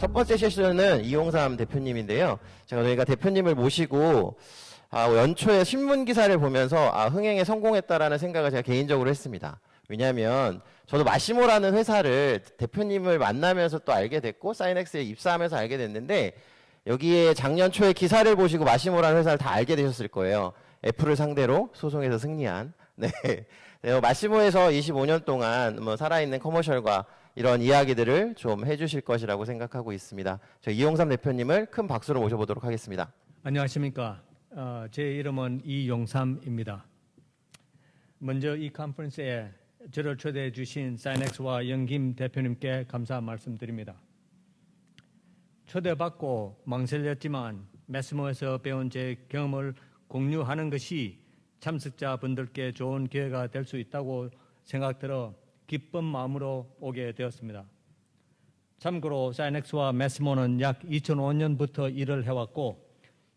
첫 번째 세션은 이용삼 대표님인데요. 저희가 대표님을 모시고 연초에 신문 기사를 보면서 흥행에 성공했다라는 생각을 제가 개인적으로 했습니다. 왜냐하면 저도 마시모라는 회사를 대표님을 만나면서 또 알게 됐고 사인엑스에 입사하면서 알게 됐는데 여기에 작년 초에 기사를 보시고 마시모라는 회사를 다 알게 되셨을 거예요. 애플을 상대로 소송에서 승리한. 네. 마시모에서 25년 동안 살아있는 커머셜과 이런 이야기들을 좀 해주실 것이라고 생각하고 있습니다. 저 이용삼 대표님을 큰 박수로 모셔보도록 하겠습니다. 안녕하십니까. 제 이름은 이용삼입니다. 먼저 이 컨퍼런스에 저를 초대해 주신 사인엑스와 영김 대표님께 감사 말씀드립니다. 초대받고 망설였지만 매스모에서 배운 제 경험을 공유하는 것이 참석자분들께 좋은 기회가 될 수 있다고 생각들어 기쁜 마음으로 오게 되었습니다. 참고로 사인엑스와 매스모는 약 2005년부터 일을 해왔고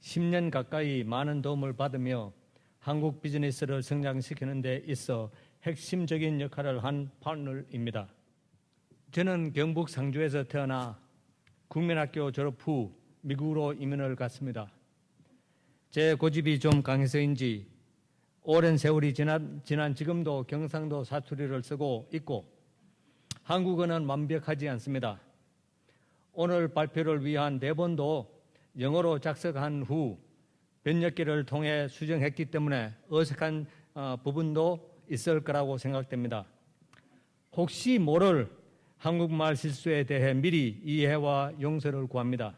10년 가까이 많은 도움을 받으며 한국 비즈니스를 성장시키는 데 있어 핵심적인 역할을 한 파트너입니다. 저는 경북 상주에서 태어나 국민학교 졸업 후 미국으로 이민을 갔습니다. 제 고집이 좀 강해서인지 오랜 세월이 지난 지금도 경상도 사투리를 쓰고 있고 한국어는 완벽하지 않습니다. 오늘 발표를 위한 대본도 영어로 작성한 후 번역기를 통해 수정했기 때문에 어색한 부분도 있을 거라고 생각됩니다. 혹시 모를 한국말 실수에 대해 미리 이해와 용서를 구합니다.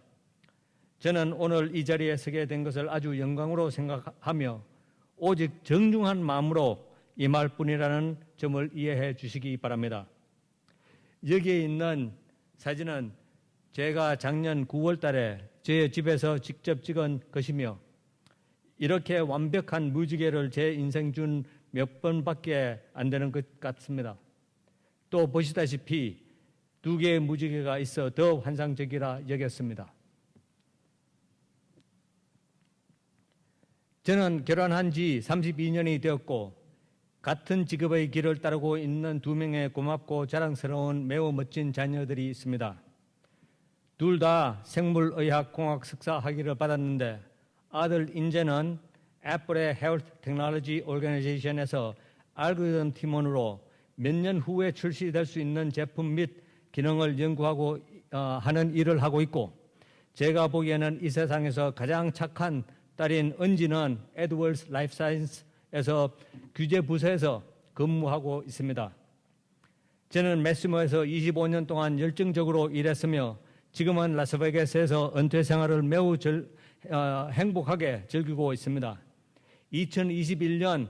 저는 오늘 이 자리에 서게 된 것을 아주 영광으로 생각하며 오직 정중한 마음으로 임할 뿐이라는 점을 이해해 주시기 바랍니다. 여기에 있는 사진은 제가 작년 9월 달에 제 집에서 직접 찍은 것이며 이렇게 완벽한 무지개를 제 인생 중 몇 번밖에 안 되는 것 같습니다. 또 보시다시피 2개의 무지개가 있어 더 환상적이라 여겼습니다. 저는 결혼한 지 32년이 되었고 같은 직업의 길을 따르고 있는 2명의 고맙고 자랑스러운 매우 멋진 자녀들이 있습니다. 둘 다 생물의학공학 석사 학위를 받았는데 아들 인재는 애플의 헬스 테크놀로지 오르가니제이션에서 알고리즘 팀원으로 몇 년 후에 출시될 수 있는 제품 및 기능을 연구하고 하는 일을 하고 있고 제가 보기에는 이 세상에서 가장 착한 딸인 은지는 에드워즈 라이프 사이언스에서 규제 부서에서 근무하고 있습니다. 저는 매스모에서 25년 동안 열정적으로 일했으며 지금은 라스베가스에서 은퇴 생활을 매우 행복하게 즐기고 있습니다. 2021년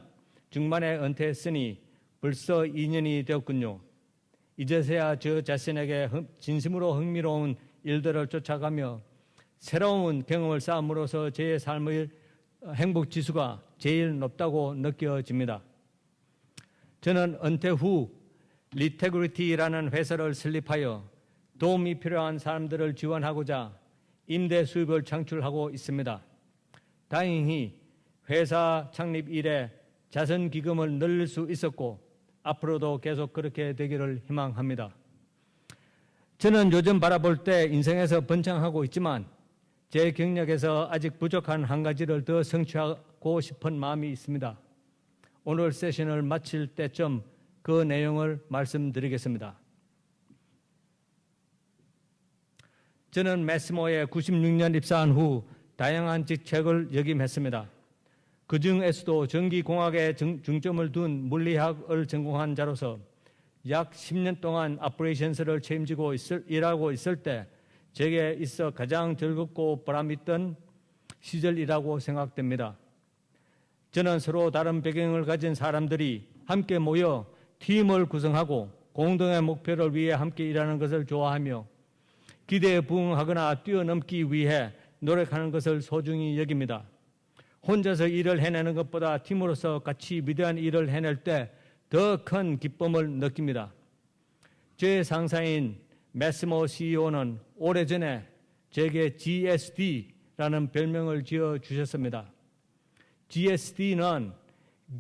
중반에 은퇴했으니 벌써 2년이 되었군요. 이제서야 저 자신에게 진심으로 흥미로운 일들을 쫓아가며 새로운 경험을 쌓음으로써 제 삶의 행복지수가 제일 높다고 느껴집니다. 저는 은퇴 후 리테그리티라는 회사를 설립하여 도움이 필요한 사람들을 지원하고자 임대 수입을 창출하고 있습니다. 다행히 회사 창립 이래 자선 기금을 늘릴 수 있었고 앞으로도 계속 그렇게 되기를 희망합니다. 저는 요즘 바라볼 때 인생에서 번창하고 있지만 제 경력에서 아직 부족한 한 가지를 더 성취하고 싶은 마음이 있습니다. 오늘 세션을 마칠 때쯤 그 내용을 말씀드리겠습니다. 저는 매스모에 96년 입사한 후 다양한 직책을 역임했습니다. 그중에서도 전기공학에 중점을 둔 물리학을 전공한 자로서 약 10년 동안 오퍼레이션스를 책임지고 일하고 있을 때 제게 있어 가장 즐겁고 보람있던 시절이라고 생각됩니다. 저는 서로 다른 배경을 가진 사람들이 함께 모여 팀을 구성하고 공동의 목표를 위해 함께 일하는 것을 좋아하며 기대에 부응하거나 뛰어넘기 위해 노력하는 것을 소중히 여깁니다. 혼자서 일을 해내는 것보다 팀으로서 같이 위대한 일을 해낼 때 더 큰 기쁨을 느낍니다. 제 상사인 매스모 CEO는 오래전에 제게 GSD라는 별명을 지어주셨습니다. GSD는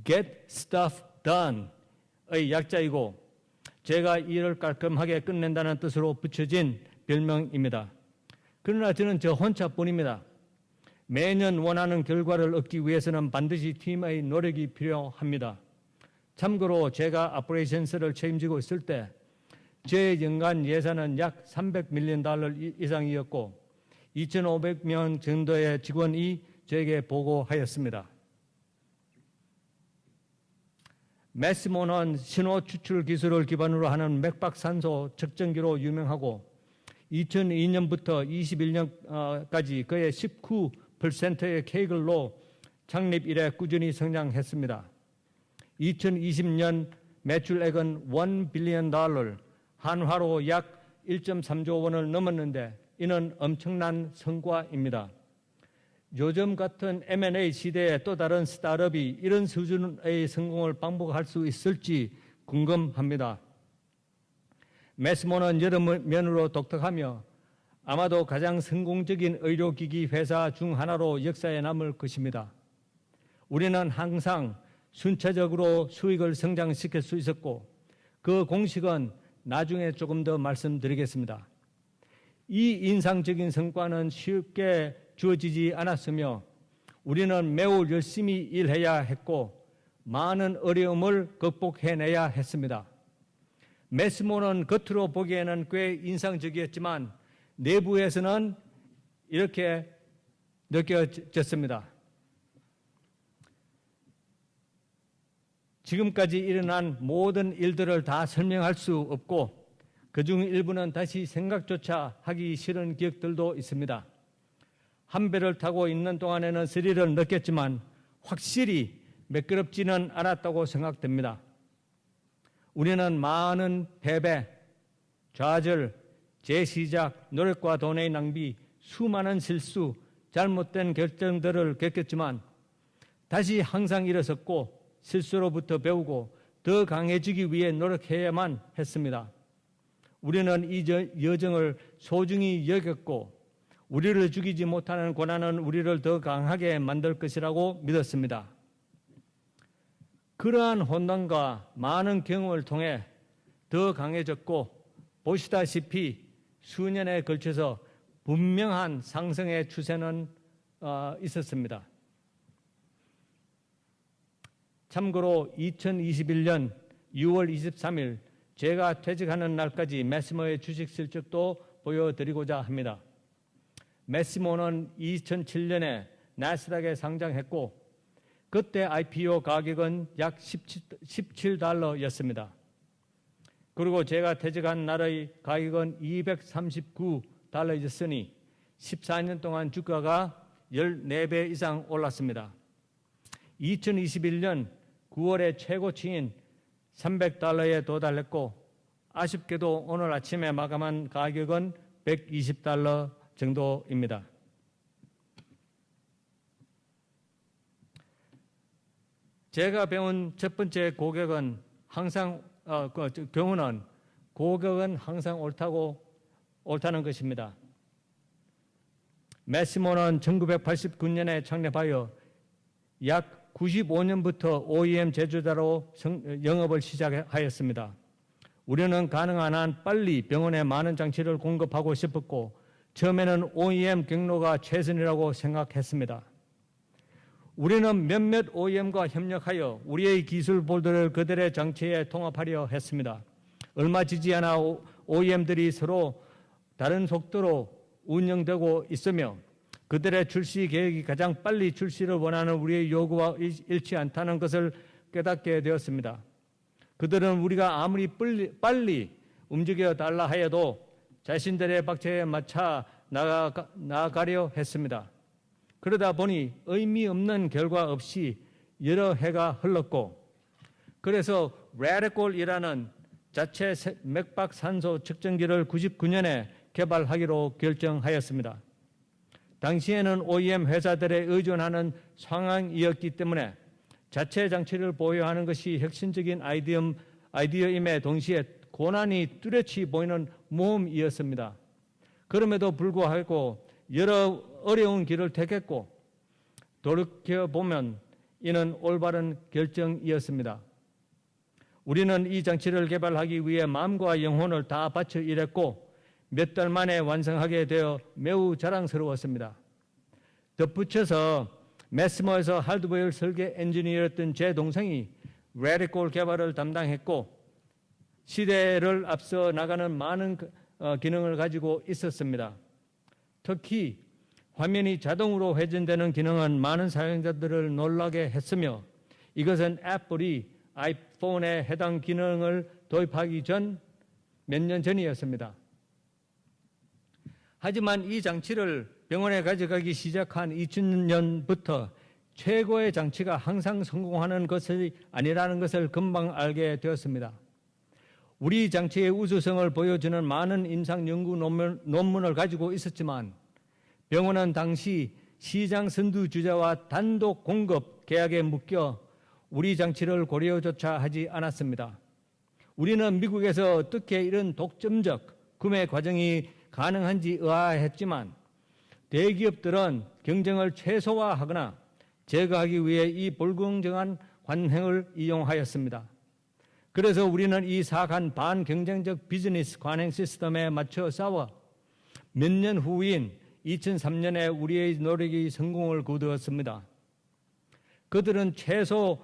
Get Stuff Done의 약자이고 제가 일을 깔끔하게 끝낸다는 뜻으로 붙여진 별명입니다. 그러나 저는 저 혼자뿐입니다. 매년 원하는 결과를 얻기 위해서는 반드시 팀의 노력이 필요합니다. 참고로 제가 오퍼레이션스를 책임지고 있을 때 제 연간 예산은 약 $300밀리언 이상이었고 2,500명 정도의 직원이 저에게 보고하였습니다. 매시모는 신호 추출 기술을 기반으로 하는 맥박산소 측정기로 유명하고 2002년부터 21년까지 그의 19%의 케이글로 창립 이래 꾸준히 성장했습니다. 2020년 매출액은 $1빌리언, 한화로 약 1.3조 원을 넘었는데 이는 엄청난 성과입니다. 요즘 같은 M&A 시대에 또 다른 스타트업이 이런 수준의 성공을 반복할 수 있을지 궁금합니다. 매시모는 여러 면으로 독특하며 아마도 가장 성공적인 의료기기 회사 중 하나로 역사에 남을 것입니다. 우리는 항상 순차적으로 수익을 성장시킬 수 있었고 그 공식은 나중에 조금 더 말씀드리겠습니다. 이 인상적인 성과는 쉽게 주어지지 않았으며 우리는 매우 열심히 일해야 했고 많은 어려움을 극복해내야 했습니다. 매시모는 겉으로 보기에는 꽤 인상적이었지만 내부에서는 이렇게 느껴졌습니다. 지금까지 일어난 모든 일들을 다 설명할 수 없고 그중 일부는 다시 생각조차 하기 싫은 기억들도 있습니다. 한 배를 타고 있는 동안에는 스릴을 느꼈지만 확실히 매끄럽지는 않았다고 생각됩니다. 우리는 많은 패배, 좌절, 재시작, 노력과 돈의 낭비, 수많은 실수, 잘못된 결정들을 겪었지만 다시 항상 일어섰고 실수로부터 배우고 더 강해지기 위해 노력해야만 했습니다. 우리는 이 여정을 소중히 여겼고 우리를 죽이지 못하는 고난은 우리를 더 강하게 만들 것이라고 믿었습니다. 그러한 혼돈과 많은 경험을 통해 더 강해졌고 보시다시피 수년에 걸쳐서 분명한 상승의 추세는 있었습니다. 참고로 2021년 6월 23일 제가 퇴직하는 날까지 매시모의 주식 실적도 보여드리고자 합니다. 매시모는 2007년에 나스닥에 상장했고 그때 IPO 가격은 약 $17였습니다. 그리고 제가 퇴직한 날의 가격은 $239였으니 14년 동안 주가가 14배 이상 올랐습니다. 2021년 9월에 최고치인 $300에 도달했고 아쉽게도 오늘 아침에 마감한 가격은 $120 정도입니다. 제가 배운 첫 번째 교훈은 항상 옳다는 것입니다. 매시모는 1989년에 창립하여 약 95년부터 OEM 제조자로 영업을 시작하였습니다. 우리는 가능한 한 빨리 병원에 많은 장치를 공급하고 싶었고 처음에는 OEM 경로가 최선이라고 생각했습니다. 우리는 몇몇 OEM과 협력하여 우리의 기술볼들을 그들의 장치에 통합하려 했습니다. 얼마 지지 않아 OEM들이 서로 다른 속도로 운영되고 있으며 그들의 출시 계획이 가장 빨리 출시를 원하는 우리의 요구와 일치 않다는 것을 깨닫게 되었습니다. 그들은 우리가 아무리 빨리 움직여 달라 하여도 자신들의 박자에 맞춰 나아가려 했습니다. 그러다 보니 의미 없는 결과 없이 여러 해가 흘렀고 그래서 Radical이라는 자체 맥박산소 측정기를 99년에 개발하기로 결정하였습니다. 당시에는 OEM 회사들에 의존하는 상황이었기 때문에 자체 장치를 보유하는 것이 혁신적인 아이디어임에 동시에 고난이 뚜렷이 보이는 모험이었습니다. 그럼에도 불구하고 여러 어려운 길을 택했고 돌이켜보면 이는 올바른 결정이었습니다. 우리는 이 장치를 개발하기 위해 마음과 영혼을 다 바쳐 일했고 몇 달 만에 완성하게 되어 매우 자랑스러웠습니다. 덧붙여서 매스머에서 하드웨어 설계 엔지니어였던 제 동생이 레디콜 개발을 담당했고 시대를 앞서 나가는 많은 기능을 가지고 있었습니다. 특히 화면이 자동으로 회전되는 기능은 많은 사용자들을 놀라게 했으며 이것은 애플이 아이폰에 해당 기능을 도입하기 전 몇 년 전이었습니다. 하지만 이 장치를 병원에 가져가기 시작한 2000년부터 최고의 장치가 항상 성공하는 것이 아니라는 것을 금방 알게 되었습니다. 우리 장치의 우수성을 보여주는 많은 임상 연구 논문을 가지고 있었지만 병원은 당시 시장 선두주자와 단독 공급 계약에 묶여 우리 장치를 고려조차 하지 않았습니다. 우리는 미국에서 어떻게 이런 독점적 구매 과정이 가능한지 의아했지만 대기업들은 경쟁을 최소화하거나 제거하기 위해 이 불공정한 관행을 이용하였습니다. 그래서 우리는 이 사악한 반경쟁적 비즈니스 관행 시스템에 맞춰 싸워 몇 년 후인 2003년에 우리의 노력이 성공을 거두었습니다. 그들은 최소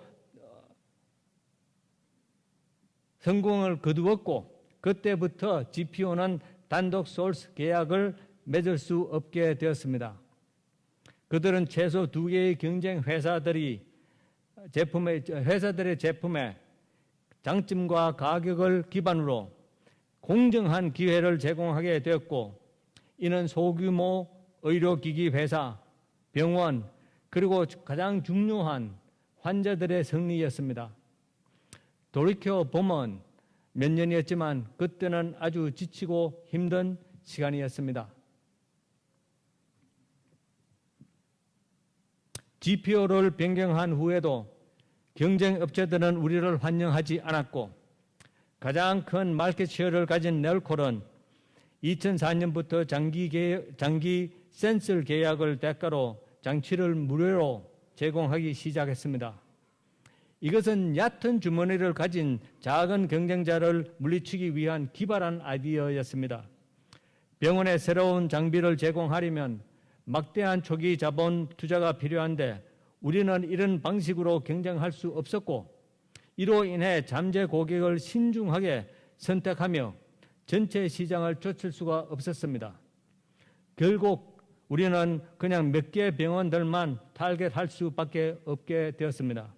성공을 거두었고 그때부터 GPO는 단독 소스 계약을 맺을 수 없게 되었습니다. 그들은 최소 2개의 경쟁 회사들의 제품의 장점과 가격을 기반으로 공정한 기회를 제공하게 되었고 이는 소규모 의료기기 회사, 병원, 그리고 가장 중요한 환자들의 승리였습니다. 돌이켜보면 몇 년이었지만 그때는 아주 지치고 힘든 시간이었습니다. GPO를 변경한 후에도 경쟁 업체들은 우리를 환영하지 않았고 가장 큰 마켓 쉐어를 가진 넬콜은 2004년부터 장기 센서 계약을 대가로 장치를 무료로 제공하기 시작했습니다. 이것은 얕은 주머니를 가진 작은 경쟁자를 물리치기 위한 기발한 아이디어였습니다. 병원에 새로운 장비를 제공하려면 막대한 초기 자본 투자가 필요한데 우리는 이런 방식으로 경쟁할 수 없었고 이로 인해 잠재 고객을 신중하게 선택하며 전체 시장을 쫓을 수가 없었습니다. 결국 우리는 그냥 몇 개 병원들만 타겟할 수밖에 없게 되었습니다.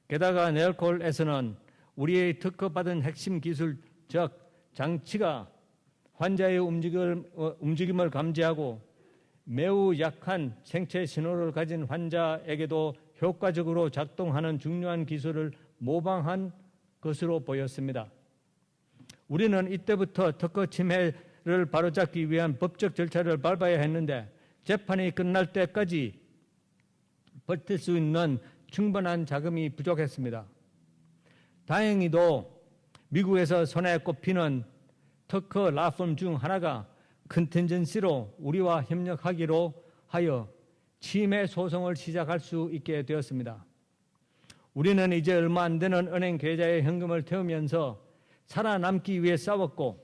게다가 넬콜에서는 우리의 특허받은 핵심 기술, 즉 장치가 환자의 움직임을 감지하고 매우 약한 생체 신호를 가진 환자에게도 효과적으로 작동하는 중요한 기술을 모방한 것으로 보였습니다. 우리는 이때부터 특허 침해를 바로잡기 위한 법적 절차를 밟아야 했는데 재판이 끝날 때까지 버틸 수 있는 충분한 자금이 부족했습니다. 다행히도 미국에서 손에 꼽히는 특허 라펌 중 하나가 컨텐전시로 우리와 협력하기로 하여 침해 소송을 시작할 수 있게 되었습니다. 우리는 이제 얼마 안 되는 은행 계좌에 현금을 태우면서 살아남기 위해 싸웠고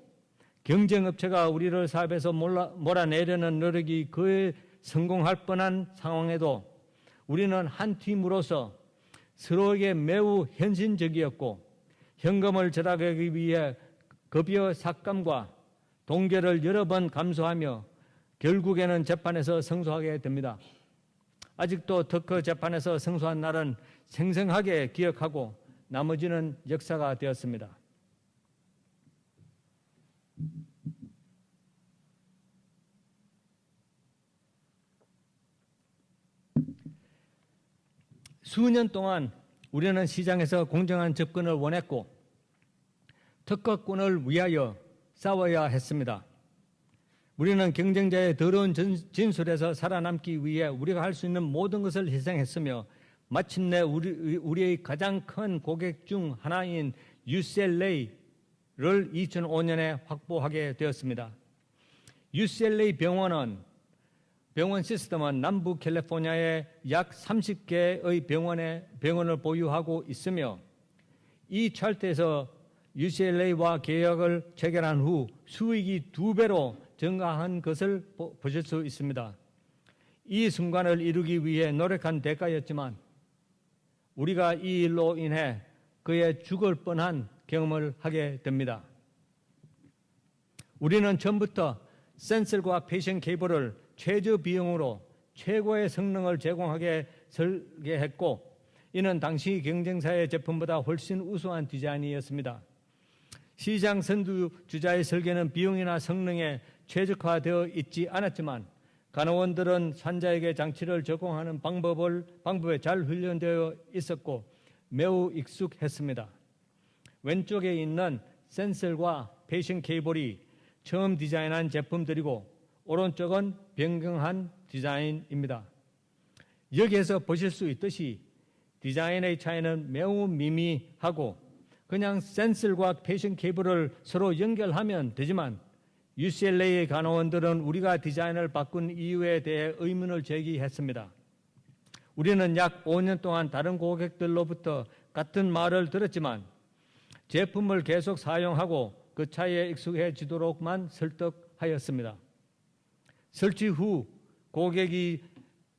경쟁업체가 우리를 사업에서 몰아내려는 노력이 거의 성공할 뻔한 상황에도 우리는 한 팀으로서 서로에게 매우 헌신적이었고 현금을 절약하기 위해 급여 삭감과 동결을 여러 번 감수하며 결국에는 재판에서 승소하게 됩니다. 아직도 특허 재판에서 승소한 날은 생생하게 기억하고 나머지는 역사가 되었습니다. 수년 동안 우리는 시장에서 공정한 접근을 원했고 특허권을 위하여 싸워야 했습니다. 우리는 경쟁자의 더러운 진술에서 살아남기 위해 우리가 할 수 있는 모든 것을 희생했으며 마침내 우리의 가장 큰 고객 중 하나인 UCLA를 2005년에 확보하게 되었습니다. UCLA 병원 시스템은 남부 캘리포니아에 약 30개의 병원을 보유하고 있으며 이 차트에서 UCLA와 계약을 체결한 후 수익이 2배로 증가한 것을 보실 수 있습니다. 이 순간을 이루기 위해 노력한 대가였지만 우리가 이 일로 인해 그의 죽을 뻔한 경험을 하게 됩니다. 우리는 처음부터 센서과 패션 케이블을 최저 비용으로 최고의 성능을 제공하게 설계했고 이는 당시 경쟁사의 제품보다 훨씬 우수한 디자인이었습니다. 시장 선두주자의 설계는 비용이나 성능에 최적화되어 있지 않았지만 간호원들은 환자에게 장치를 적용하는 방법에 잘 훈련되어 있었고 매우 익숙했습니다. 왼쪽에 있는 센서과 패션 케이블이 처음 디자인한 제품들이고 오른쪽은 변경한 디자인입니다. 여기에서 보실 수 있듯이 디자인의 차이는 매우 미미하고 그냥 센서과 패션 케이블을 서로 연결하면 되지만 UCLA의 간호원들은 우리가 디자인을 바꾼 이유에 대해 의문을 제기했습니다. 우리는 약 5년 동안 다른 고객들로부터 같은 말을 들었지만 제품을 계속 사용하고 그 차이에 익숙해지도록만 설득하였습니다. 설치 후 고객이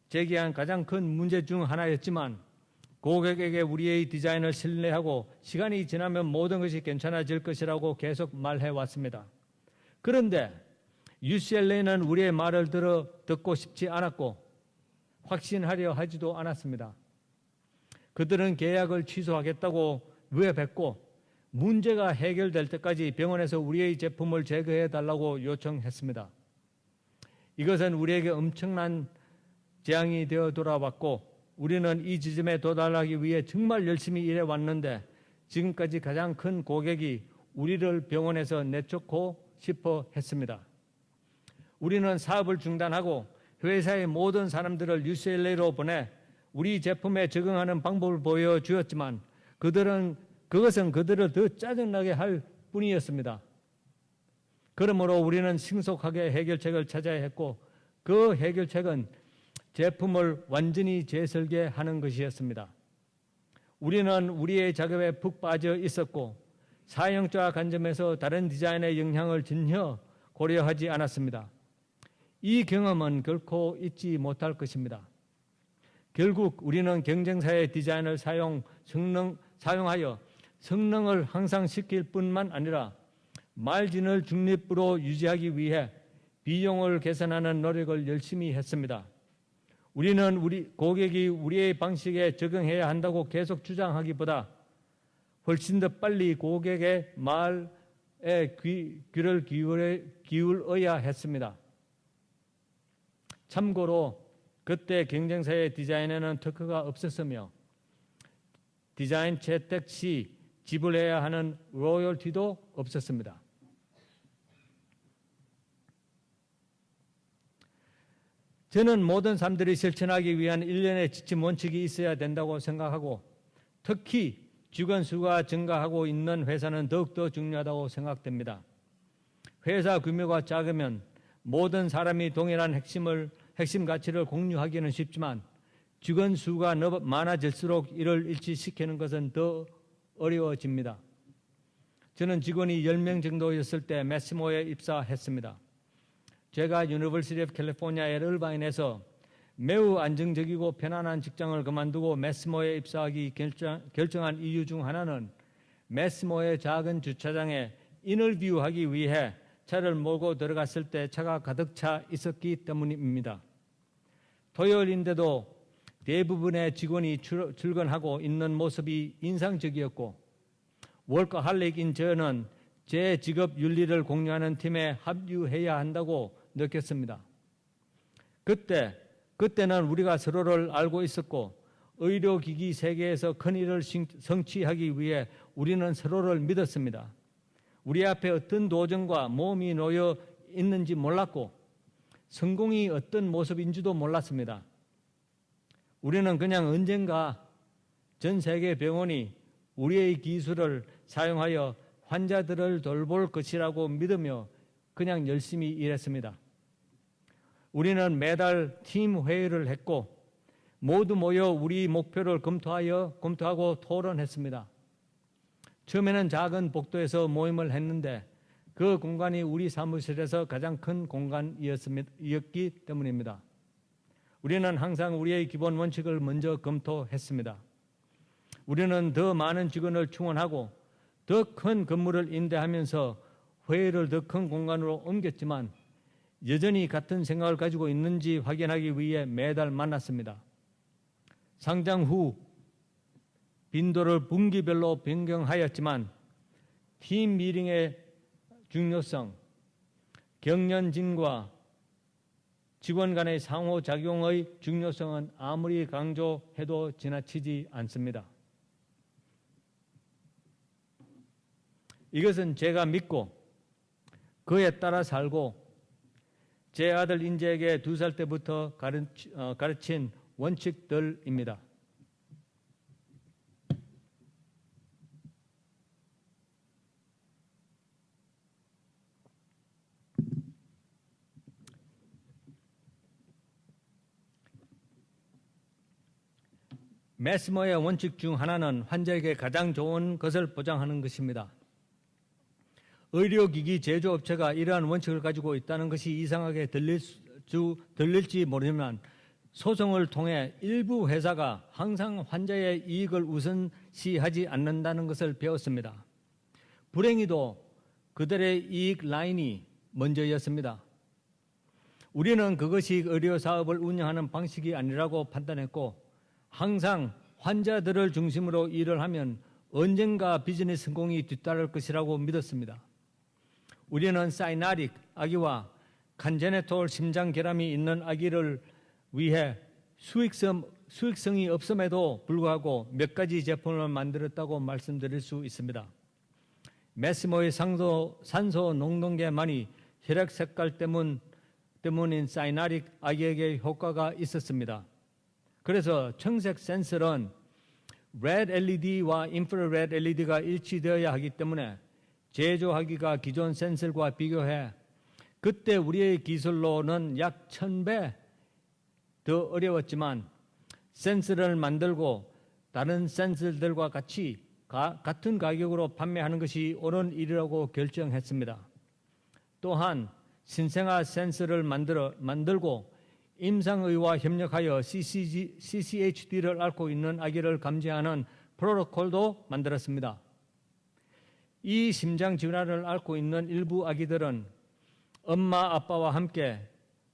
제기한 가장 큰 문제 중 하나였지만 고객에게 우리의 디자인을 신뢰하고 시간이 지나면 모든 것이 괜찮아질 것이라고 계속 말해왔습니다. 그런데 UCLA는 우리의 말을 듣고 싶지 않았고 확신하려 하지도 않았습니다. 그들은 계약을 취소하겠다고 위협했고 문제가 해결될 때까지 병원에서 우리의 제품을 제거해달라고 요청했습니다. 이것은 우리에게 엄청난 재앙이 되어 돌아왔고 우리는 이 지점에 도달하기 위해 정말 열심히 일해왔는데 지금까지 가장 큰 고객이 우리를 병원에서 내쫓고 싶어 했습니다. 우리는 사업을 중단하고 회사의 모든 사람들을 UCLA로 보내 우리 제품에 적응하는 방법을 보여주었지만 그것은 그들을 더 짜증나게 할 뿐이었습니다. 그러므로 우리는 신속하게 해결책을 찾아야 했고 그 해결책은 제품을 완전히 재설계하는 것이었습니다. 우리는 우리의 작업에 푹 빠져 있었고 사용자 관점에서 다른 디자인의 영향을 전혀 고려하지 않았습니다. 이 경험은 결코 잊지 못할 것입니다. 결국 우리는 경쟁사의 디자인을 사용하여 성능을 향상시킬 뿐만 아니라 마진을 중립으로 유지하기 위해 비용을 개선하는 노력을 열심히 했습니다. 우리는 고객이 우리의 방식에 적응해야 한다고 계속 주장하기보다 훨씬 더 빨리 고객의 말에 귀를 기울여야 했습니다. 참고로 그때 경쟁사의 디자인에는 특허가 없었으며 디자인 채택 시 지불해야 하는 로열티도 없었습니다. 저는 모든 사람들이 실천하기 위한 일련의 지침 원칙이 있어야 된다고 생각하고 특히 직원 수가 증가하고 있는 회사는 더욱더 중요하다고 생각됩니다. 회사 규모가 작으면 모든 사람이 동일한 핵심 가치를 공유하기는 쉽지만 직원 수가 많아질수록 이를 일치시키는 것은 더 어려워집니다. 저는 직원이 10명 정도였을 때 매시모에 입사했습니다. 제가 유니버시티 오브 캘리포니아 에르바인에서 매우 안정적이고 편안한 직장을 그만두고 매시모에 입사하기 결정한 이유 중 하나는 매시모의 작은 주차장에 인터뷰하기 위해 차를 몰고 들어갔을 때 차가 가득 차 있었기 때문입니다. 토요일인데도 대부분의 직원이 출근하고 있는 모습이 인상적이었고 워커홀릭인 저는 제 직업 윤리를 공유하는 팀에 합류해야 한다고 느꼈습니다. 그때는 우리가 서로를 알고 있었고 의료기기 세계에서 큰일을 성취하기 위해 우리는 서로를 믿었습니다. 우리 앞에 어떤 도전과 모험이 놓여 있는지 몰랐고 성공이 어떤 모습인지도 몰랐습니다. 우리는 그냥 언젠가 전 세계 병원이 우리의 기술을 사용하여 환자들을 돌볼 것이라고 믿으며 그냥 열심히 일했습니다. 우리는 매달 팀 회의를 했고 모두 모여 우리 목표를 검토하고 토론했습니다. 처음에는 작은 복도에서 모임을 했는데 그 공간이 우리 사무실에서 가장 큰 공간이었기 때문입니다. 우리는 항상 우리의 기본 원칙을 먼저 검토했습니다. 우리는 더 많은 직원을 충원하고 더 큰 건물을 임대하면서 회의를 더 큰 공간으로 옮겼지만 여전히 같은 생각을 가지고 있는지 확인하기 위해 매달 만났습니다. 상장 후 빈도를 분기별로 변경하였지만 팀 미팅의 중요성, 경련진과 직원 간의 상호작용의 중요성은 아무리 강조해도 지나치지 않습니다. 이것은 제가 믿고 그에 따라 살고 제 아들 인재에게 2살 때부터 가르친 원칙들입니다. 메스머의 원칙 중 하나는 환자에게 가장 좋은 것을 보장하는 것입니다. 의료기기 제조업체가 이러한 원칙을 가지고 있다는 것이 이상하게 들릴지 모르지만 소송을 통해 일부 회사가 항상 환자의 이익을 우선시하지 않는다는 것을 배웠습니다. 불행히도 그들의 이익 라인이 먼저였습니다. 우리는 그것이 의료사업을 운영하는 방식이 아니라고 판단했고 항상 환자들을 중심으로 일을 하면 언젠가 비즈니스 성공이 뒤따를 것이라고 믿었습니다. 우리는 사이나릭 아기와 칸제네톨 심장 결함이 있는 아기를 위해 수익성이 없음에도 불구하고 몇 가지 제품을 만들었다고 말씀드릴 수 있습니다. 메스머의 산소 농도계만이 혈액 색깔 때문인 사이나릭 아기에게 효과가 있었습니다. 그래서 청색 센서는 레드 LED와 인프라레드 LED가 일치되어야 하기 때문에 제조하기가 기존 센서과 비교해 그때 우리의 기술로는 약 1000배 더 어려웠지만 센서를 만들고 다른 센서들과 같은 가격으로 판매하는 것이 옳은 일이라고 결정했습니다. 또한 신생아 센서를 만들고 임상의와 협력하여 CCHD를 앓고 있는 아기를 감지하는 프로토콜도 만들었습니다. 이 심장 질환을 앓고 있는 일부 아기들은 엄마, 아빠와 함께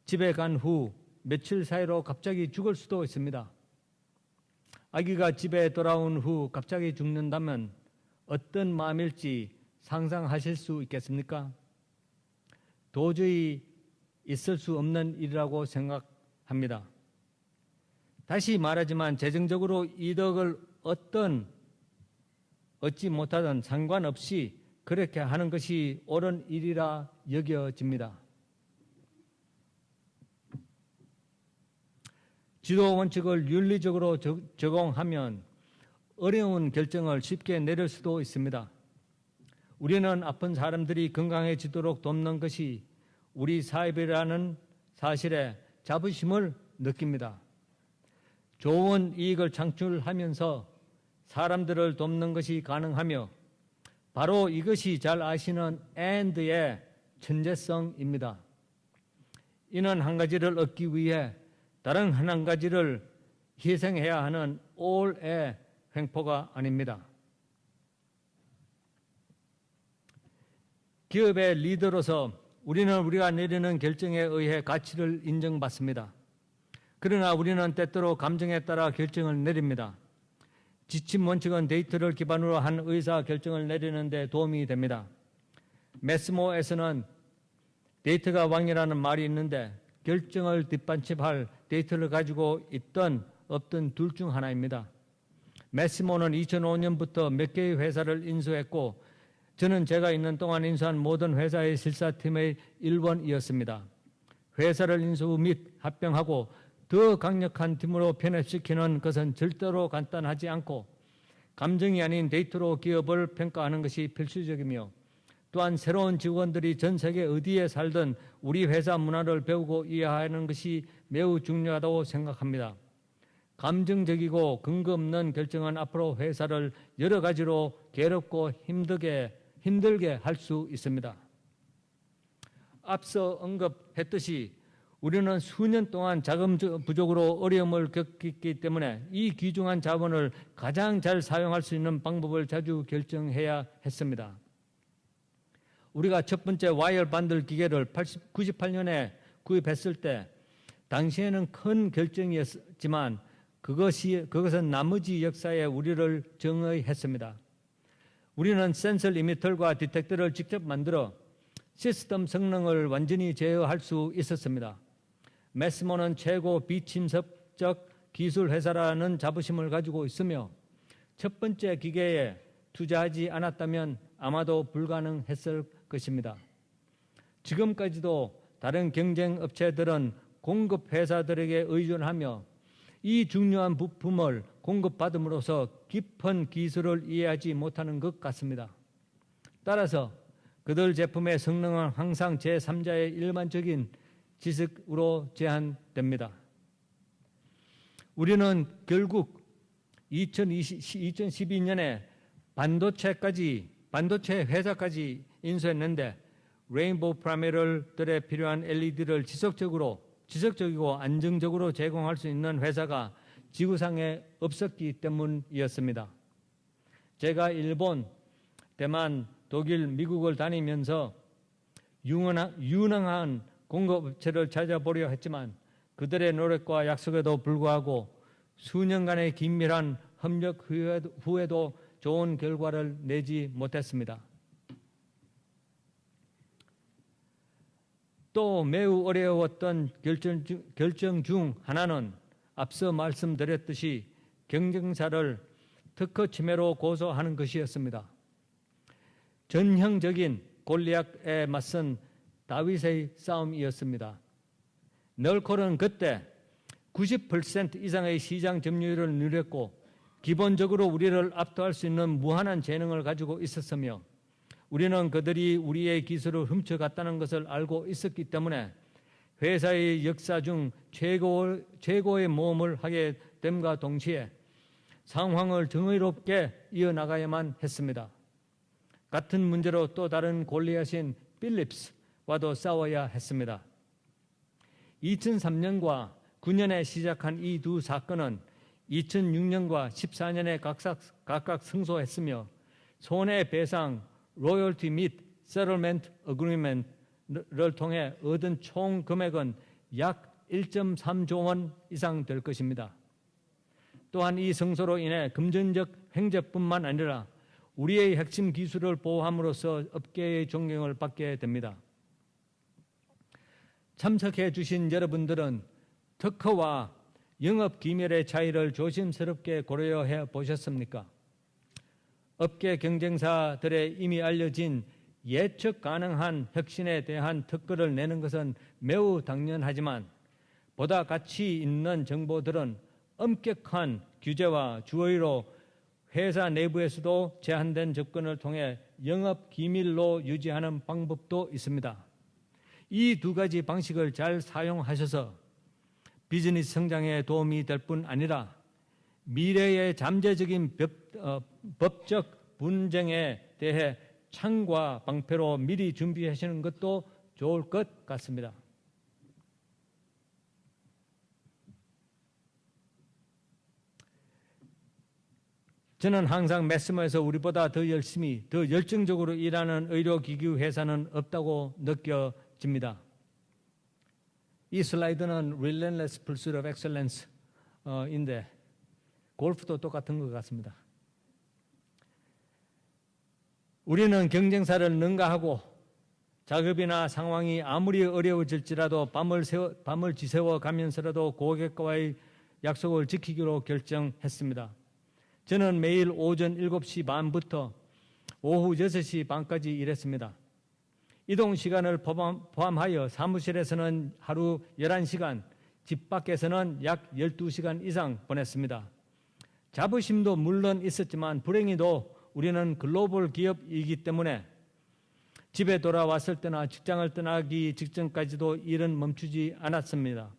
집에 간 후 며칠 사이로 갑자기 죽을 수도 있습니다. 아기가 집에 돌아온 후 갑자기 죽는다면 어떤 마음일지 상상하실 수 있겠습니까? 도저히 있을 수 없는 일이라고 생각합니다. 다시 말하지만 재정적으로 이득을 얻지 못하든 상관없이 그렇게 하는 것이 옳은 일이라 여겨집니다. 지도 원칙을 윤리적으로 적용하면 어려운 결정을 쉽게 내릴 수도 있습니다. 우리는 아픈 사람들이 건강해지도록 돕는 것이 우리 사업이라는 사실에 자부심을 느낍니다. 좋은 이익을 창출하면서 사람들을 돕는 것이 가능하며 바로 이것이 잘 아시는 AND의 천재성입니다. 이는 한 가지를 얻기 위해 다른 한 가지를 희생해야 하는 all의 횡포가 아닙니다. 기업의 리더로서 우리는 우리가 내리는 결정에 의해 가치를 인정받습니다. 그러나 우리는 때때로 감정에 따라 결정을 내립니다. 지침 원칙은 데이터를 기반으로 한 의사 결정을 내리는 데 도움이 됩니다. 메스모에서는 데이터가 왕이라는 말이 있는데 결정을 뒷받침할 데이터를 가지고 있든 없든 둘 중 하나입니다. 메스모는 2005년부터 몇 개의 회사를 인수했고 저는 제가 있는 동안 인수한 모든 회사의 실사팀의 일원이었습니다. 회사를 인수 및 합병하고 더 강력한 팀으로 편입시키는 것은 절대로 간단하지 않고 감정이 아닌 데이터로 기업을 평가하는 것이 필수적이며 또한 새로운 직원들이 전 세계 어디에 살든 우리 회사 문화를 배우고 이해하는 것이 매우 중요하다고 생각합니다. 감정적이고 근거 없는 결정은 앞으로 회사를 여러 가지로 괴롭고 힘들게 할 수 있습니다. 앞서 언급했듯이 우리는 수년 동안 자금 부족으로 어려움을 겪었기 때문에 이 귀중한 자본을 가장 잘 사용할 수 있는 방법을 자주 결정해야 했습니다. 우리가 첫 번째 와이어 반들 기계를 98년에 구입했을 때 당시에는 큰 결정이었지만 그것은 나머지 역사에 우리를 정의했습니다. 우리는 센서 리미터과 디텍터를 직접 만들어 시스템 성능을 완전히 제어할 수 있었습니다. 메스모는 최고 비침섭적 기술 회사라는 자부심을 가지고 있으며 첫 번째 기계에 투자하지 않았다면 아마도 불가능했을 것입니다. 지금까지도 다른 경쟁 업체들은 공급 회사들에게 의존하며 이 중요한 부품을 공급받음으로써 깊은 기술을 이해하지 못하는 것 같습니다. 따라서 그들 제품의 성능은 항상 제3자의 일반적인 지식으로 제한됩니다. 우리는 결국 2012년에 반도체 회사까지 인수했는데 레인보우 프라이머리들에 필요한 LED를 지속적이고 안정적으로 제공할 수 있는 회사가 지구상에 없었기 때문이었습니다. 제가 일본, 대만, 독일, 미국을 다니면서 유능한 공급업체를 찾아보려 했지만 그들의 노력과 약속에도 불구하고 수년간의 긴밀한 협력 후에도 좋은 결과를 내지 못했습니다. 또 매우 어려웠던 결정 중 하나는 앞서 말씀드렸듯이 경쟁사를 특허 침해로 고소하는 것이었습니다. 전형적인 골리앗에 맞선 다윗의 싸움이었습니다. 널콜은 그때 90% 이상의 시장 점유율을 누렸고 기본적으로 우리를 압도할 수 있는 무한한 재능을 가지고 있었으며 우리는 그들이 우리의 기술을 훔쳐갔다는 것을 알고 있었기 때문에 회사의 역사 중 최고의 모험을 하게 됨과 동시에 상황을 정의롭게 이어나가야만 했습니다. 같은 문제로 또 다른 골리앗인 필립스와도 싸워야 했습니다. 2003년과 9년에 시작한 이 두 사건은 2006년과 14년에 각각 승소했으며 손해배상, 로열티 및 세틀먼트 어그리먼트를 통해 얻은 총 금액은 약 1.3조 원 이상 될 것입니다. 또한 이 승소로 인해 금전적 횡재뿐만 아니라 우리의 핵심 기술을 보호함으로써 업계의 존경을 받게 됩니다. 참석해 주신 여러분들은 특허와 영업 기밀의 차이를 조심스럽게 고려해 보셨습니까? 업계 경쟁사들의 이미 알려진 예측 가능한 혁신에 대한 특허를 내는 것은 매우 당연하지만 보다 가치 있는 정보들은 엄격한 규제와 주의로 회사 내부에서도 제한된 접근을 통해 영업 기밀로 유지하는 방법도 있습니다. 이 두 가지 방식을 잘 사용하셔서 비즈니스 성장에 도움이 될 뿐 아니라 미래의 잠재적인 법적 분쟁에 대해 창과 방패로 미리 준비하시는 것도 좋을 것 같습니다. 저는 항상 메스머에서 우리보다 더 열심히, 더 열정적으로 일하는 의료기기 회사는 없다고 느껴집니다. 이 슬라이드는 Relentless Pursuit of Excellence인데 골프도 똑같은 것 같습니다. 우리는 경쟁사를 능가하고 작업이나 상황이 아무리 어려워질지라도 밤을 지새워 가면서라도 고객과의 약속을 지키기로 결정했습니다. 저는 매일 오전 7시 반부터 오후 6시 반까지 일했습니다. 이동 시간을 포함하여 사무실에서는 하루 11시간, 집 밖에서는 약 12시간 이상 보냈습니다. 자부심도 물론 있었지만 불행히도 우리는 글로벌 기업이기 때문에 집에 돌아왔을 때나 직장을 떠나기 직전까지도 일은 멈추지 않았습니다.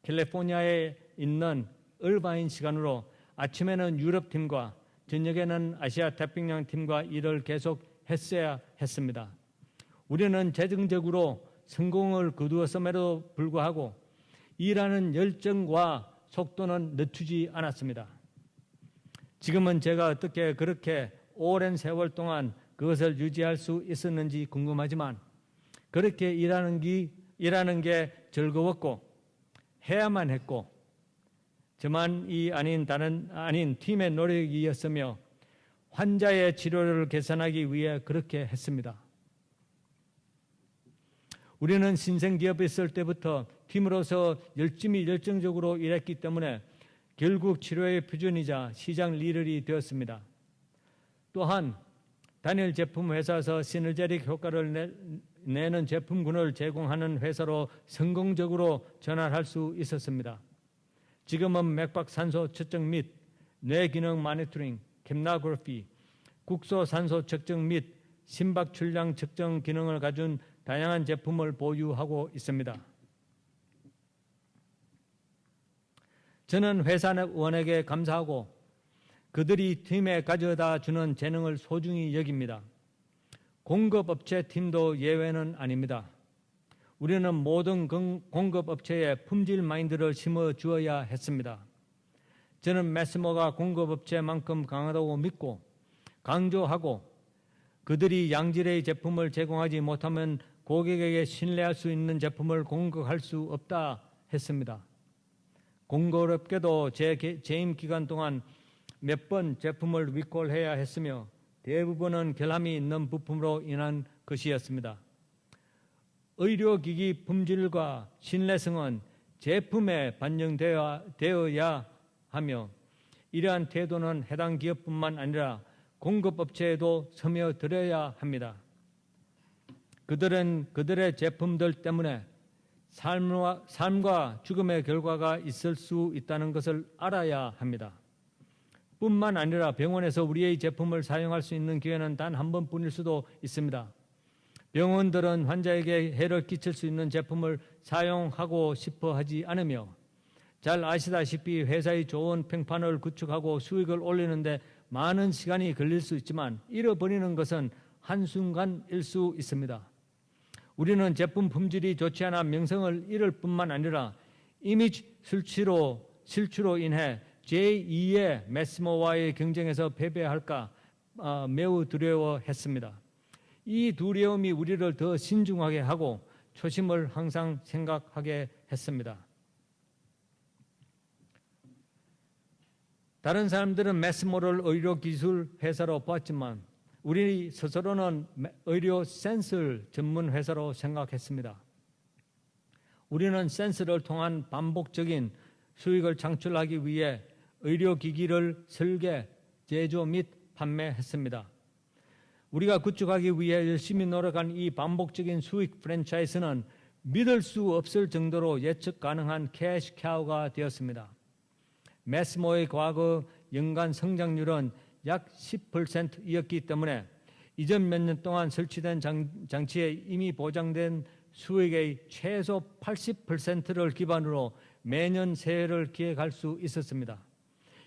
캘리포니아에 있는 얼바인 시간으로 아침에는 유럽팀과 저녁에는 아시아 태평양 팀과 일을 계속 했어야 했습니다. 우리는 재정적으로 성공을 거두었음에도 불구하고 일하는 열정과 속도는 늦추지 않았습니다. 지금은 제가 어떻게 그렇게 오랜 세월 동안 그것을 유지할 수 있었는지 궁금하지만 그렇게 일하는 게 즐거웠고 해야만 했고 저만이 아닌 팀의 노력이었으며 환자의 치료를 개선하기 위해 그렇게 했습니다. 우리는 신생기업에 있을 때부터 팀으로서 열정적으로 일했기 때문에 결국 치료의 표준이자 시장 리더이 되었습니다. 또한 단일 제품 회사에서 시너제릭 효과를 내는 제품군을 제공하는 회사로 성공적으로 전환할 수 있었습니다. 지금은 맥박산소 측정 및 뇌기능 모니터링, 캠나그래피, 국소산소 측정 및 심박 출량 측정 기능을 가진 다양한 제품을 보유하고 있습니다. 저는 회사원에게 감사하고 그들이 팀에 가져다 주는 재능을 소중히 여깁니다. 공급업체 팀도 예외는 아닙니다. 우리는 모든 공급업체에 품질 마인드를 심어 주어야 했습니다. 저는 매스모가 공급업체만큼 강하다고 믿고 강조하고 그들이 양질의 제품을 제공하지 못하면 고객에게 신뢰할 수 있는 제품을 공급할 수 없다 했습니다. 공교롭게도 제 재임 기간 동안 몇 번 제품을 리콜해야 했으며 대부분은 결함이 있는 부품으로 인한 것이었습니다. 의료기기 품질과 신뢰성은 제품에 반영되어야 하며 이러한 태도는 해당 기업뿐만 아니라 공급업체에도 스며들어야 합니다. 그들은 그들의 제품들 때문에 삶과 죽음의 결과가 있을 수 있다는 것을 알아야 합니다. 뿐만 아니라 병원에서 우리의 제품을 사용할 수 있는 기회는 단 한 번뿐일 수도 있습니다. 병원들은 환자에게 해를 끼칠 수 있는 제품을 사용하고 싶어 하지 않으며 잘 아시다시피 회사의 좋은 평판을 구축하고 수익을 올리는데 많은 시간이 걸릴 수 있지만 잃어버리는 것은 한순간일 수 있습니다. 우리는 제품 품질이 좋지 않아 명성을 잃을 뿐만 아니라 이미지 실추로 인해 제2의 매스모와의 경쟁에서 패배할까 매우 두려워했습니다. 이 두려움이 우리를 더 신중하게 하고 초심을 항상 생각하게 했습니다. 다른 사람들은 매스모를 의료기술 회사로 보았지만 우리 스스로는 의료 센서 전문 회사로 생각했습니다. 우리는 센서를 통한 반복적인 수익을 창출하기 위해 의료기기를 설계, 제조 및 판매했습니다. 우리가 구축하기 위해 열심히 노력한 이 반복적인 수익 프랜차이즈는 믿을 수 없을 정도로 예측 가능한 캐시 카우가 되었습니다. 매스모의 과거 연간 성장률은 약 10%였기 때문에 이전 몇 년 동안 설치된 장치에 이미 보장된 수익의 최소 80%를 기반으로 매년 새해를 기획할 수 있었습니다.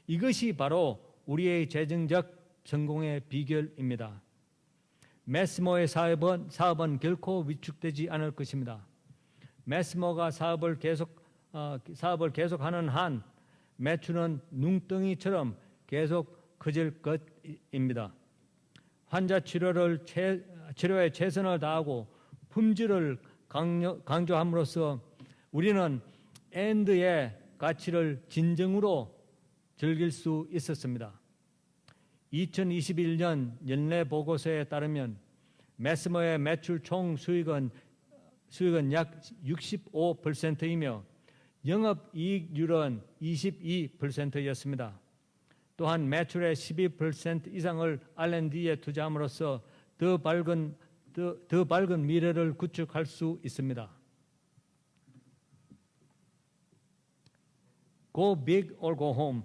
이것이 바로 우리의 재정적 성공의 비결입니다. 매스모의 사업은 결코 위축되지 않을 것입니다. 매스모가 사업을 계속하는 한 매출은 눈덩이처럼 계속 커질 것입니다. 환자 치료에 최선을 다하고 품질을 강조함으로써 우리는 엔드의 가치를 진정으로 즐길 수 있었습니다. 2021년 연례 보고서에 따르면 매스모의 매출 총 수익은 약 65%이며 영업이익률은 22%였습니다. 또한 매출의 12% 이상을 R&D에 투자함으로써 더 밝은 미래를 구축할 수 있습니다. Go big or go home.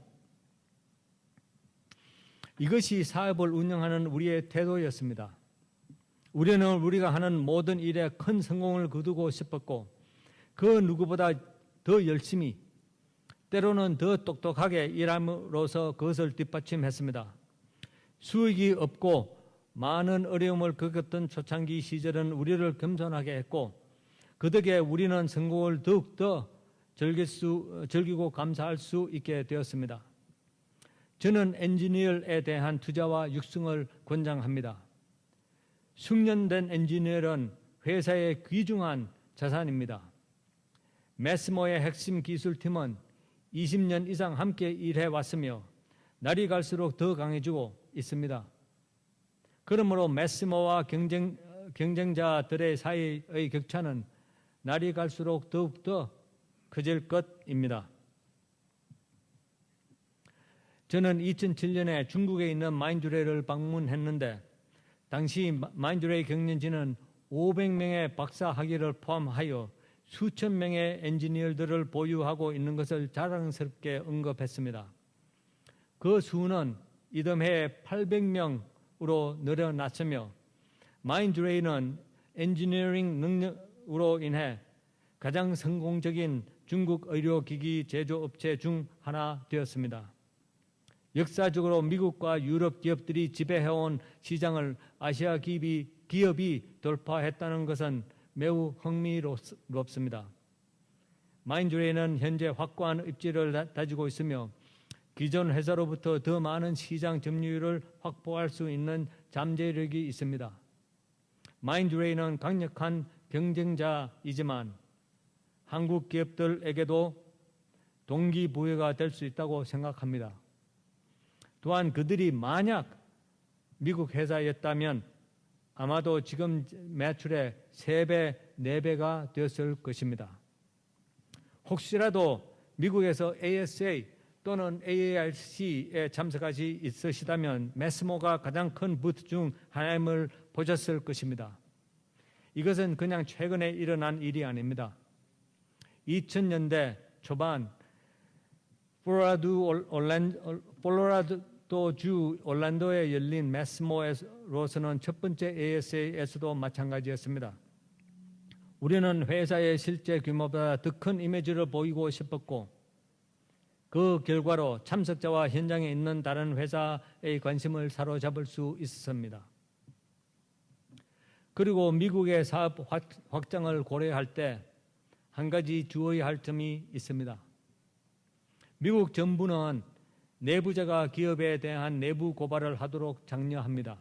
이것이 사업을 운영하는 우리의 태도였습니다. 우리는 우리가 하는 모든 일에 큰 성공을 거두고 싶었고 그 누구보다 더 열심히 때로는 더 똑똑하게 일함으로써 그것을 뒷받침했습니다. 수익이 없고 많은 어려움을 겪었던 초창기 시절은 우리를 겸손하게 했고 그 덕에 우리는 성공을 더욱더 즐기고 감사할 수 있게 되었습니다. 저는 엔지니어에 대한 투자와 육성을 권장합니다. 숙련된 엔지니어는 회사의 귀중한 자산입니다. 매스모의 핵심 기술팀은 20년 이상 함께 일해왔으며 날이 갈수록 더 강해지고 있습니다. 그러므로 매스모와 경쟁자들의 사이의 격차는 날이 갈수록 더욱더 커질 것입니다. 저는 2007년에 중국에 있는 마인드레이를 방문했는데 당시 마인드레이 경영진은 500명의 박사 학위를 포함하여 수천 명의 엔지니어들을 보유하고 있는 것을 자랑스럽게 언급했습니다. 그 수는 이듬해 800명으로 늘어났으며 마인드레이는 엔지니어링 능력으로 인해 가장 성공적인 중국 의료기기 제조업체 중 하나 되었습니다. 역사적으로 미국과 유럽 기업들이 지배해온 시장을 아시아 기업이 돌파했다는 것은 매우 흥미롭습니다. 마인드레이는 현재 확고한 입지를 다지고 있으며 기존 회사로부터 더 많은 시장 점유율을 확보할 수 있는 잠재력이 있습니다. 마인드레이는 강력한 경쟁자이지만 한국 기업들에게도 동기부여가 될 수 있다고 생각합니다. 또한 그들이 만약 미국 회사였다면 아마도 지금 매출의 3배, 4배가 되었을 것입니다. 혹시라도 미국에서 ASA 또는 AARC에 참석하시 있으시다면 매스모가 가장 큰 부트 중 하나임을 보셨을 것입니다. 이것은 그냥 최근에 일어난 일이 아닙니다. 2000년대 초반 콜로라도주 올란도에 열린 매스모로서는 첫 번째 ASA에서도 마찬가지였습니다. 우리는 회사의 실제 규모보다 더 큰 이미지를 보이고 싶었고 그 결과로 참석자와 현장에 있는 다른 회사의 관심을 사로잡을 수 있었습니다. 그리고 미국의 사업 확장을 고려할 때 한 가지 주의해야 할 점이 있습니다. 미국 정부는 내부자가 기업에 대한 내부 고발을 하도록 장려합니다.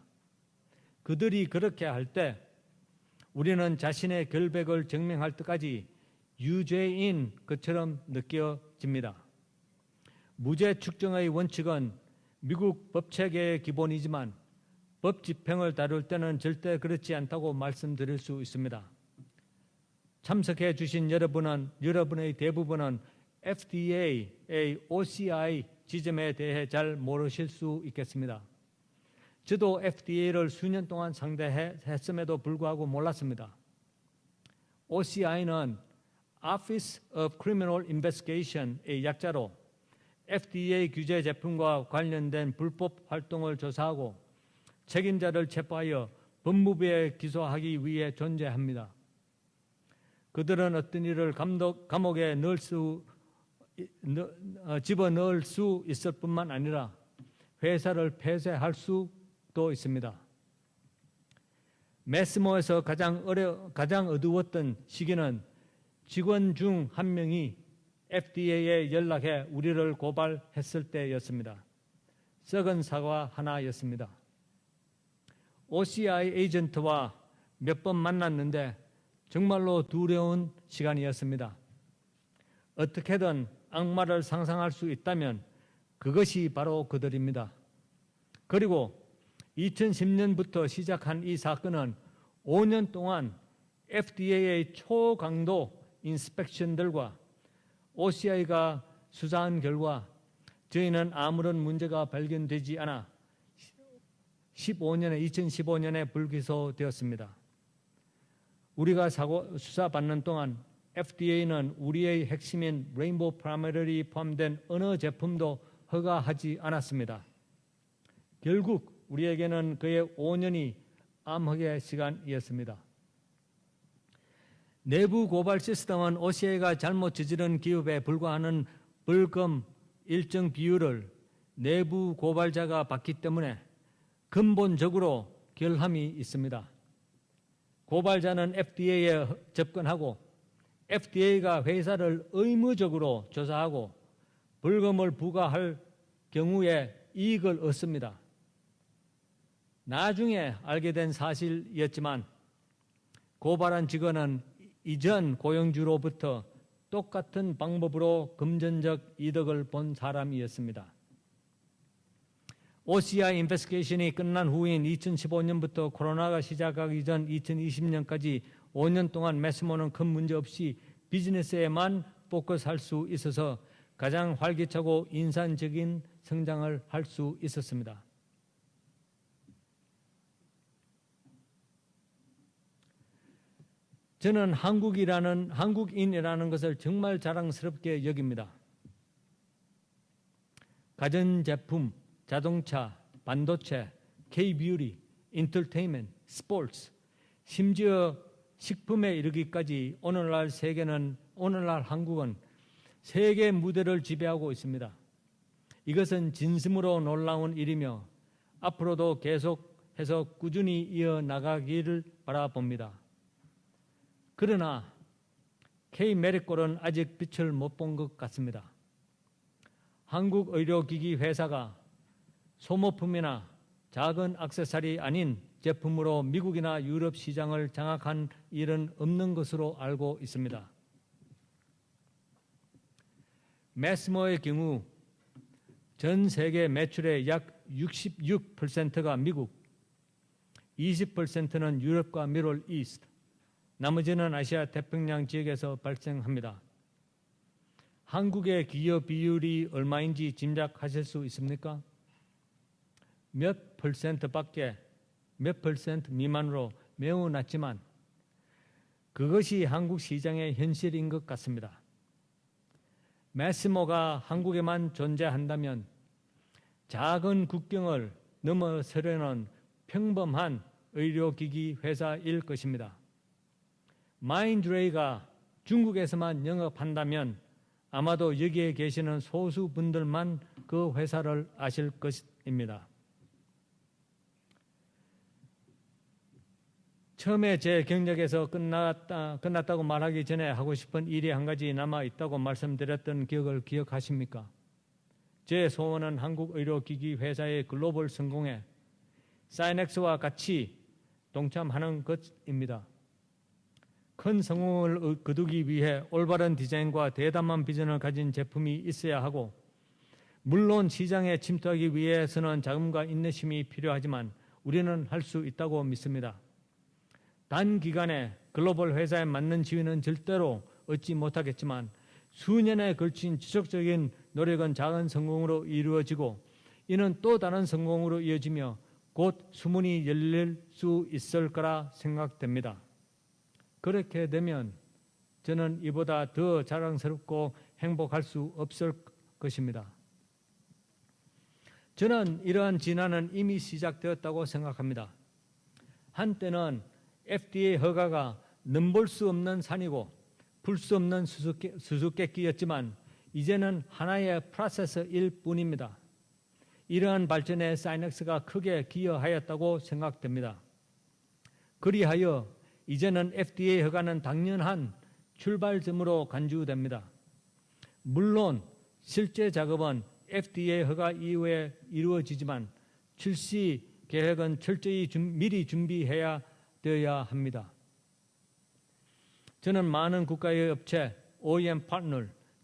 그들이 그렇게 할 때 우리는 자신의 결백을 증명할 때까지 유죄인 것처럼 느껴집니다. 무죄 축정의 원칙은 미국 법체계의 기본이지만 법 집행을 다룰 때는 절대 그렇지 않다고 말씀드릴 수 있습니다. 참석해 주신 여러분의 대부분은 FDA의 OCI 지점에 대해 잘 모르실 수 있겠습니다. 저도 FDA를 수년 동안 상대했음에도 불구하고 몰랐습니다. OCI는 Office of Criminal Investigation의 약자로 FDA 규제 제품과 관련된 불법 활동을 조사하고 책임자를 체포하여 법무부에 기소하기 위해 존재합니다. 그들은 어떤 일을 감옥에 집어넣을 수 있을 뿐만 아니라 회사를 폐쇄할 수도 있습니다. 매스모에서 가장 어두웠던 시기는 직원 중 한 명이 FDA에 연락해 우리를 고발했을 때였습니다. 썩은 사과 하나였습니다. OCI 에이전트와 몇 번 만났는데 정말로 두려운 시간이었습니다. 어떻게든 악마를 상상할 수 있다면 그것이 바로 그들입니다. 그리고 2010년부터 시작한 이 사건은 5년 동안 FDA의 초강도 인스펙션들과 OCI가 수사한 결과 저희는 아무런 문제가 발견되지 않아 2015년에 불기소되었습니다. 우리가 수사받는 동안 FDA는 우리의 핵심인 레인보우 프라이머리 포함된 어느 제품도 허가하지 않았습니다. 결국 우리에게는 그의 5년이 암흑의 시간이었습니다. 내부 고발 시스템은 OCI가 잘못 저지른 기업에 불과하는 벌금 일정 비율을 내부 고발자가 받기 때문에 근본적으로 결함이 있습니다. 고발자는 FDA에 접근하고 FDA가 회사를 의무적으로 조사하고 벌금을 부과할 경우에 이익을 얻습니다. 나중에 알게 된 사실이었지만 고발한 직원은 이전 고용주로부터 똑같은 방법으로 금전적 이득을 본 사람이었습니다. OCI 인베스티게이션이 끝난 후인 2015년부터 코로나가 시작하기 전 2020년까지 5년 동안 매스모는 큰 문제 없이 비즈니스에만 포커스할 수 있어서 가장 활기차고 인상적인 성장을 할 수 있었습니다. 저는 한국인이라는 것을 정말 자랑스럽게 여깁니다. 가전제품, 자동차, 반도체, K-뷰티, 인터테인먼트, 스포츠, 심지어 식품에 이르기까지 오늘날 한국은 세계 무대를 지배하고 있습니다. 이것은 진심으로 놀라운 일이며 앞으로도 계속해서 꾸준히 이어나가기를 바라봅니다. 그러나 K-메디컬은 아직 빛을 못 본 것 같습니다. 한국 의료기기 회사가 소모품이나 작은 액세서리 아닌 제품으로 미국이나 유럽 시장을 장악한 일은 없는 것으로 알고 있습니다. 매스모의 경우 전 세계 매출의 약 66%가 미국, 20%는 유럽과 미들 이스트, 나머지는 아시아 태평양 지역에서 발생합니다. 한국의 기업 비율이 얼마인지 짐작하실 수 있습니까? 몇 퍼센트 미만으로 매우 낮지만 그것이 한국 시장의 현실인 것 같습니다. 매스모가 한국에만 존재한다면 작은 국경을 넘어서려는 평범한 의료기기 회사일 것입니다. 마인드레이가 중국에서만 영업한다면 아마도 여기에 계시는 소수 분들만 그 회사를 아실 것입니다. 처음에 제 경력에서 끝났다고 말하기 전에 하고 싶은 일이 한 가지 남아있다고 말씀드렸던 기억을 기억하십니까? 제 소원은 한국 의료기기 회사의 글로벌 성공에 사이넥스와 같이 동참하는 것입니다. 큰 성공을 거두기 위해 올바른 디자인과 대담한 비전을 가진 제품이 있어야 하고 물론 시장에 침투하기 위해서는 자금과 인내심이 필요하지만 우리는 할 수 있다고 믿습니다. 단기간에 글로벌 회사에 맞는 지위는 절대로 얻지 못하겠지만 수년에 걸친 지속적인 노력은 작은 성공으로 이루어지고 이는 또 다른 성공으로 이어지며 곧 수문이 열릴 수 있을 거라 생각됩니다. 그렇게 되면 저는 이보다 더 자랑스럽고 행복할 수 없을 것입니다. 저는 이러한 진화는 이미 시작되었다고 생각합니다. 한때는 FDA 허가가 넘볼 수 없는 산이고 풀 수 없는 수수께끼였지만 이제는 하나의 프로세서일 뿐입니다. 이러한 발전에 사이넥스가 크게 기여하였다고 생각됩니다. 그리하여 이제는 FDA 허가는 당연한 출발점으로 간주됩니다. 물론 실제 작업은 FDA 허가 이후에 이루어지지만 출시 계획은 철저히 미리 준비해야 되어야 합니다. 저는 많은 국가의 업체, OEM 파트너,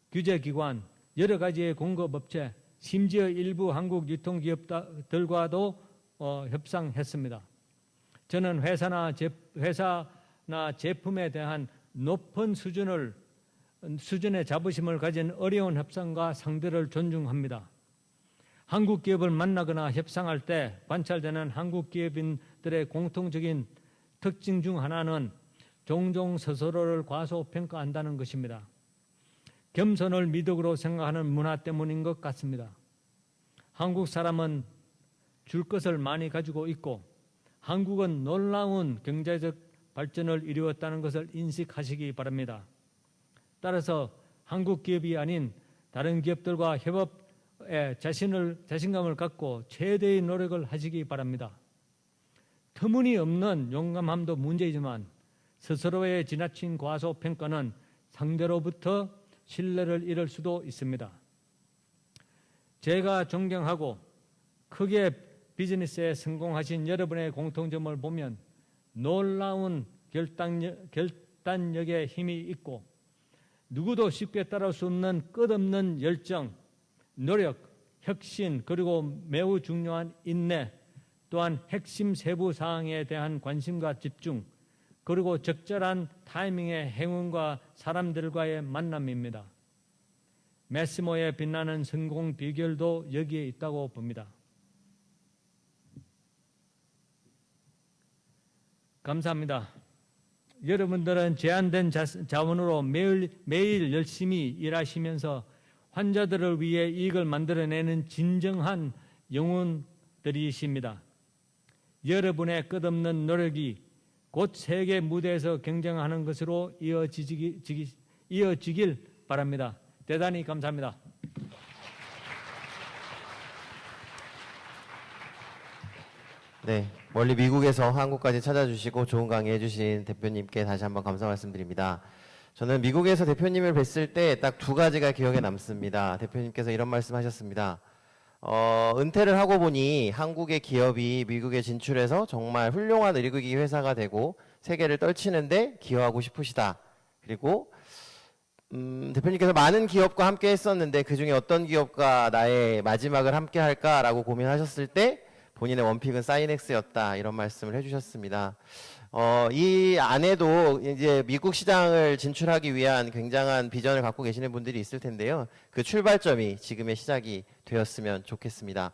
규제기관, 여러 가지의 공급업체, 심지어 일부 한국 유통기업들과도 협상했습니다. 저는 회사나 제품에 대한 높은 수준의 자부심을 가진 어려운 협상과 상대를 존중합니다. 한국 기업을 만나거나 협상할 때 관찰되는 한국 기업인들의 공통적인 특징 중 하나는 종종 스스로를 과소평가한다는 것입니다. 겸손을 미덕으로 생각하는 문화 때문인 것 같습니다. 한국 사람은 줄 것을 많이 가지고 있고 한국은 놀라운 경제적 발전을 이루었다는 것을 인식하시기 바랍니다. 따라서 한국 기업이 아닌 다른 기업들과 협업에 자신감을 갖고 최대의 노력을 하시기 바랍니다. 터무니없는 용감함도 문제이지만 스스로의 지나친 과소평가는 상대로부터 신뢰를 잃을 수도 있습니다. 제가 존경하고 크게 비즈니스에 성공하신 여러분의 공통점을 보면 놀라운 결단력에 힘이 있고 누구도 쉽게 따라올 수 없는 끝없는 열정, 노력, 혁신, 그리고 매우 중요한 인내, 또한 핵심 세부 사항에 대한 관심과 집중, 그리고 적절한 타이밍의 행운과 사람들과의 만남입니다. 매시모의 빛나는 성공 비결도 여기에 있다고 봅니다. 감사합니다. 여러분들은 제한된 자원으로 매일 열심히 일하시면서 환자들을 위해 이익을 만들어내는 진정한 영웅들이십니다. 여러분의 끝없는 노력이 곧 세계 무대에서 경쟁하는 것으로 이어지길 바랍니다. 대단히 감사합니다. 네, 멀리 미국에서 한국까지 찾아주시고 좋은 강의 해주신 대표님께 다시 한번 감사 말씀드립니다. 저는 미국에서 대표님을 뵀을 때 딱 두 가지가 기억에 남습니다. 대표님께서 이런 말씀 하셨습니다. 은퇴를 하고 보니 한국의 기업이 미국에 진출해서 정말 훌륭한 의료기기 회사가 되고 세계를 떨치는데 기여하고 싶으시다. 그리고 대표님께서 많은 기업과 함께 했었는데 그중에 어떤 기업과 나의 마지막을 함께 할까라고 고민하셨을 때 본인의 원픽은 사이넥스였다. 이런 말씀을 해주셨습니다. 이 안에도 이제 미국 시장을 진출하기 위한 굉장한 비전을 갖고 계시는 분들이 있을 텐데요. 그 출발점이 지금의 시작이 되었으면 좋겠습니다.